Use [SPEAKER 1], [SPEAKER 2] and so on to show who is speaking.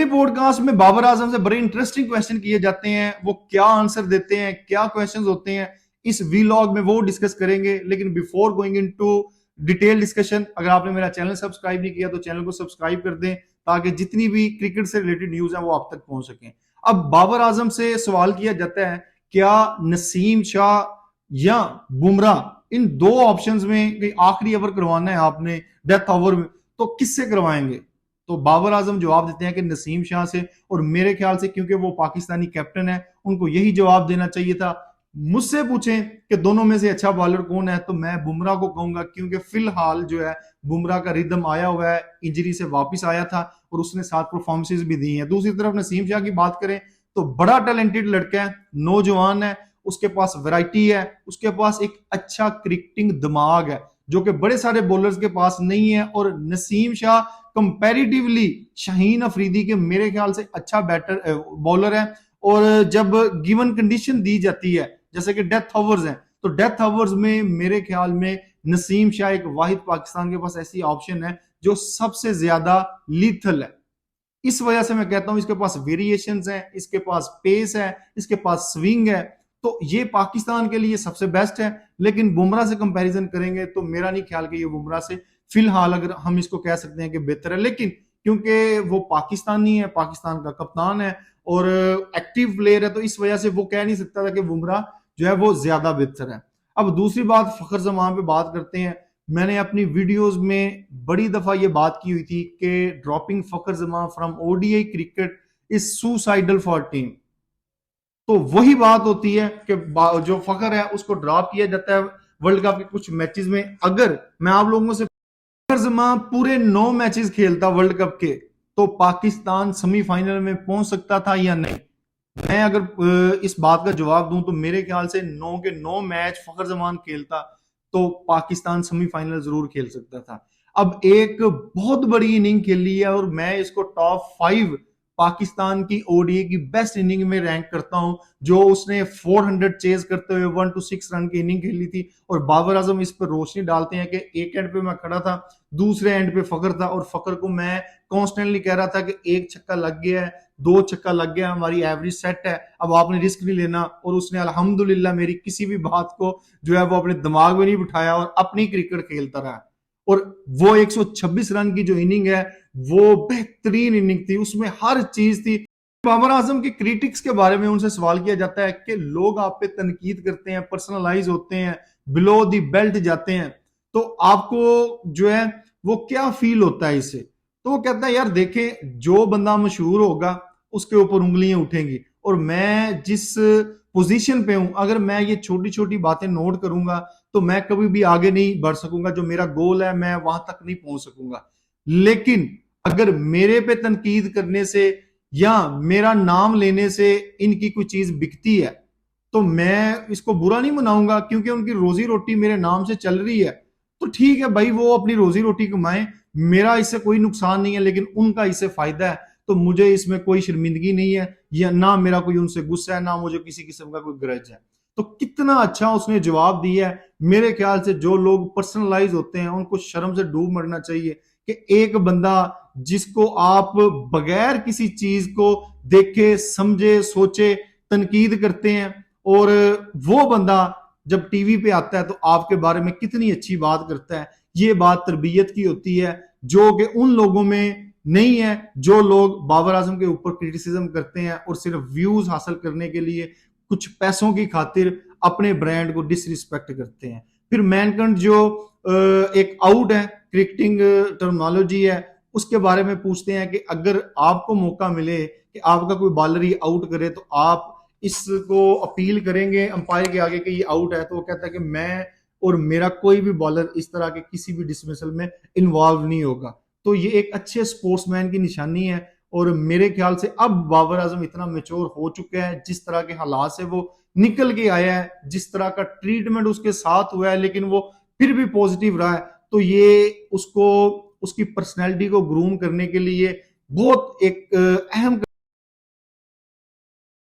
[SPEAKER 1] Pod cost میں بابر اعظم سے بڑے انٹرسٹنگ کویشچن کیے جاتے ہیں، وہ کیا آنسر دیتے ہیں، کیا کویشچنز ہوتے ہیں، اس ویلاگ میں وہ ڈسکس کریں گے. لیکن before going into detail discussion, اگر آپ نے میرا چینل سبسکرائب نہیں کیا تو چینل کو سبسکرائب کر دیں تاکہ جتنی بھی کرکٹ سے ریلیٹڈ نیوز ہیں وہ آپ تک پہنچ سکیں. اب بابر اعظم سے سوال کیا جاتا ہے کیا نسیم شاہ یا بمراہ ان دو آپشنز میں آخری اوور کروانا ہے آپ نے ڈیتھ اوور میں تو کس سے کروائیں گے؟ تو بابر اعظم جواب دیتے ہیں کہ نسیم شاہ سے، اور میرے خیال سے کیونکہ وہ پاکستانی کیپٹن ہے ان کو یہی جواب دینا چاہیے تھا. مجھ سے پوچھیں کہ دونوں میں سے اچھا بالر کون ہے تو میں بمراہ کو کہوں گا، کیونکہ فی الحال جو ہے بمراہ کا ردم آیا ہوا ہے، انجری سے واپس آیا تھا اور اس نے 7 پرفارمنسز بھی دی ہیں. دوسری طرف نسیم شاہ کی بات کریں تو بڑا ٹیلنٹڈ لڑکا ہے، نوجوان ہے، اس کے پاس ویرائٹی ہے، اس کے پاس ایک اچھا کرکٹنگ دماغ ہے جو کہ بڑے سارے بولرز کے پاس نہیں ہے. اور نسیم شاہ کمپیریٹیولی شاہین افریدی کے میرے خیال سے اچھا بولر ہے، اور جب گیون کنڈیشن دی جاتی ہے جیسے کہ ڈیتھ اوورز ہیں تو ڈیتھ اوورز میں میرے خیال میں نسیم شاہ ایک واحد پاکستان کے پاس ایسی آپشن ہے جو سب سے زیادہ لیتھل ہے. اس وجہ سے میں کہتا ہوں اس کے پاس ویریشنز ہیں، اس کے پاس پیس ہے، اس کے پاس سوئنگ ہے، تو یہ پاکستان کے لیے سب سے بیسٹ ہے. لیکن بمراہ سے کمپیریزن کریں گے تو میرا نہیں خیال کہ یہ بمراہ سے فی الحال اگر ہم اس کو کہہ سکتے ہیں کہ بہتر ہے. لیکن کیونکہ وہ پاکستانی ہے، پاکستان کا کپتان ہے اور ایکٹیو پلیئر ہے تو اس وجہ سے وہ کہہ نہیں سکتا تھا کہ بمراہ جو ہے وہ زیادہ بہتر ہے. اب دوسری بات فخر زمان پہ بات کرتے ہیں. میں نے اپنی ویڈیوز میں بڑی دفعہ یہ بات کی ہوئی تھی کہ ڈراپنگ فخر زمان from O D I cricket is suicidal for team. تو وہی بات ہوتی ہے کہ جو فخر ہے اس کو ڈراپ کیا جاتا ہے ورلڈ کپ کے کچھ میچز میں. اگر میں آپ لوگوں سے فخر زمان پورے 9 میچز کھیلتا ورلڈ کپ کے تو پاکستان سیمی فائنل میں پہنچ سکتا تھا یا نہیں؟ میں اگر اس بات کا جواب دوں تو میرے خیال سے 9 کے 9 میچ فخر زمان کھیلتا تو پاکستان سیمی فائنل ضرور کھیل سکتا تھا. اب ایک بہت بڑی اننگ کھیلی ہے اور میں اس کو ٹاپ 5 پاکستان کی او ڈی اے کی بیسٹ اننگ میں رینک کرتا ہوں، جو اس نے 400 چیز کرتے ہوئے 1-6 رن کی اننگ کھیلی تھی. اور بابر اعظم اس پر روشنی ڈالتے ہیں کہ ایک اینڈ پہ میں کھڑا تھا، دوسرے اینڈ پہ فخر تھا، اور فخر کو میں کانسٹنٹلی کہہ رہا تھا کہ ایک چھکا لگ گیا ہے، 2 چھکا لگ گیا، ہماری ایوریج سیٹ ہے، اب آپ نے رسک نہیں لینا. اور اس نے الحمدللہ میری کسی بھی بات کو جو ہے وہ اپنے دماغ میں نہیں بٹھایا اور اپنی کرکٹ کھیلتا رہا. اور وہ 126 رن کی جو اننگ ہے وہ بہترین اننگ تھی، اس میں ہر چیز تھی. بابر اعظم کے کریٹکس کے بارے میں ان سے سوال کیا جاتا ہے کہ لوگ آپ پہ تنقید کرتے ہیں، پرسنلائز ہوتے ہیں، بلو دی بیلٹ جاتے ہیں، تو آپ کو جو ہے وہ کیا فیل ہوتا ہے اس سے؟ تو وہ کہتا ہے یار دیکھیں، جو بندہ مشہور ہوگا اس کے اوپر انگلیاں اٹھیں گی، اور میں جس پوزیشن پہ ہوں اگر میں یہ چھوٹی چھوٹی باتیں نوٹ کروں گا تو میں کبھی بھی آگے نہیں بڑھ سکوں گا، جو میرا گول ہے میں وہاں تک نہیں پہنچ سکوں گا. لیکن اگر میرے پہ تنقید کرنے سے یا میرا نام لینے سے ان کی کوئی چیز بکتی ہے تو میں اس کو برا نہیں مناؤں گا، کیونکہ ان کی روزی روٹی میرے نام سے چل رہی ہے تو ٹھیک ہے بھائی، وہ اپنی روزی روٹی کمائیں، میرا اس سے کوئی نقصان نہیں ہے، لیکن ان کا اس سے فائدہ ہے تو مجھے اس میں کوئی شرمندگی نہیں ہے، یا نہ میرا کوئی ان سے غصہ ہے، نہ مجھے کسی قسم کا کوئی گرج ہے. تو کتنا اچھا اس نے جواب دیا ہے. میرے خیال سے جو لوگ پرسنلائز ہوتے ہیں ان کو شرم سے ڈوب مرنا چاہیے کہ ایک بندہ جس کو آپ بغیر کسی چیز کو دیکھے سمجھے سوچے تنقید کرتے ہیں، اور وہ بندہ جب ٹی وی پہ آتا ہے تو آپ کے بارے میں کتنی اچھی بات کرتا ہے. یہ بات تربیت کی ہوتی ہے جو کہ ان لوگوں میں نہیں ہے جو لوگ بابر اعظم کے اوپر کرٹیسزم کرتے ہیں اور صرف ویوز حاصل کرنے کے لیے کچھ پیسوں کی خاطر اپنے برانڈ کو ڈس ریسپیکٹ کرتے ہیں. پھر مینکنڈ جو ایک آؤٹ ہے، کرکٹنگ ٹرمنالوجی ہے، اس کے بارے میں پوچھتے ہیں کہ اگر آپ کو موقع ملے کہ آپ کا کوئی بالر ہی آؤٹ کرے تو آپ اس کو اپیل کریں گے امپائر کے آگے کہ یہ آؤٹ ہے؟ تو وہ کہتا ہے کہ میں اور میرا کوئی بھی بالر اس طرح کے کسی بھی ڈسمسل میں انوالو نہیں ہوگا. تو یہ ایک اچھے سپورٹس مین کی نشانی ہے، اور میرے خیال سے اب بابر اعظم اتنا میچور ہو چکا ہے، جس طرح کے حالات سے وہ نکل کے آیا ہے، جس طرح کا ٹریٹمنٹ اس کے ساتھ ہوا ہے لیکن وہ پھر بھی پوزیٹیو رہا ہے، تو یہ اس کو اس کی پرسنالٹی کو گروم کرنے کے لیے بہت ایک اہم